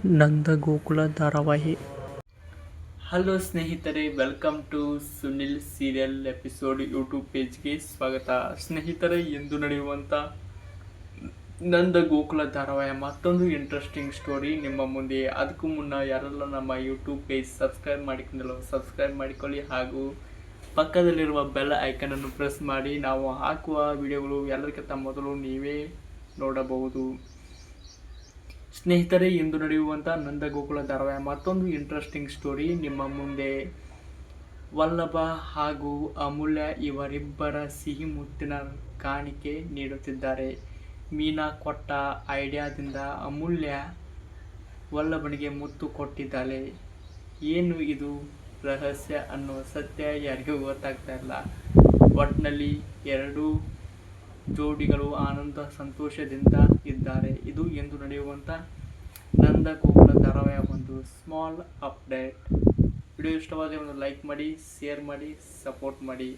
ನಂದಗೋಕುಲ ಧಾರಾವಾಹಿ. ಹಲೋ ಸ್ನೇಹಿತರೆ, welcome to Sunil serial episode YouTube ಪೇಜ್ಗೆ ಸ್ವಾಗತ. ಸ್ನೇಹಿತರೆ, ಇಂದು ನಡೆಯುವಂಥ ನಂದಗೋಕುಲ ಧಾರಾವಾಹಿಯ ಮತ್ತೊಂದು ಇಂಟ್ರೆಸ್ಟಿಂಗ್ ಸ್ಟೋರಿ ನಿಮ್ಮ ಮುಂದೆ. ಅದಕ್ಕೂ ಮುನ್ನ ಯಾರೆಲ್ಲ ನಮ್ಮ ಯೂಟ್ಯೂಬ್ ಪೇಜ್ ಸಬ್ಸ್ಕ್ರೈಬ್ ಮಾಡಿಕೊಂಡಿಲ್ಲ ಸಬ್ಸ್ಕ್ರೈಬ್ ಮಾಡಿಕೊಳ್ಳಿ, ಹಾಗೂ ಪಕ್ಕದಲ್ಲಿರುವ ಬೆಲ್ ಐಕನನ್ನು ಪ್ರೆಸ್ ಮಾಡಿ ನಾವು ಹಾಕುವ ವಿಡಿಯೋಗಳು ಎಲ್ಲರಿಗಿಂತ ಮೊದಲು ನೀವೇ ನೋಡಬಹುದು. ಸ್ನೇಹಿತರೆ, ಇಂದು ನಡೆಯುವಂಥ ನಂದಗೋಕುಲ ಧಾರಾವಾಹಿಯ ಮತ್ತೊಂದು ಇಂಟ್ರೆಸ್ಟಿಂಗ್ ಸ್ಟೋರಿ ನಿಮ್ಮ ಮುಂದೆ. ವಲ್ಲಭ ಹಾಗೂ ಅಮೂಲ್ಯ ಇವರಿಬ್ಬರ ಸಿಹಿ ಮುತ್ತಿನ ಕಾಣಿಕೆ ನೀಡುತ್ತಿದ್ದಾರೆ. ಮೀನಾ ಕೊಟ್ಟ ಐಡಿಯಾದಿಂದ ಅಮೂಲ್ಯ ವಲ್ಲಭನಿಗೆ ಮುತ್ತು ಕೊಟ್ಟಿದ್ದಾಳೆ. ಏನು ಇದು ರಹಸ್ಯ ಅನ್ನೋ ಸತ್ಯ ಯಾರಿಗೂ ಗೊತ್ತಾಗ್ತಾ ಇಲ್ಲ. ಒಟ್ಟಿನಲ್ಲಿ ಎರಡೂ ಜೋಡಿಗಳು ಆನಂದ ಸಂತೋಷದಿಂದ ಇದ್ದಾರೆ. ಇದು ಎಂದು ನಡೆಯುವಂಥ ನಂದಗೋಕುಲ ಧಾರಾವಾಹಿಯ ಒಂದು ಸ್ಮಾಲ್ ಅಪ್ಡೇಟ್. ವಿಡಿಯೋ ಇಷ್ಟವಾದರೆ ಒಂದು ಲೈಕ್ ಮಾಡಿ, ಶೇರ್ ಮಾಡಿ, ಸಪೋರ್ಟ್ ಮಾಡಿ.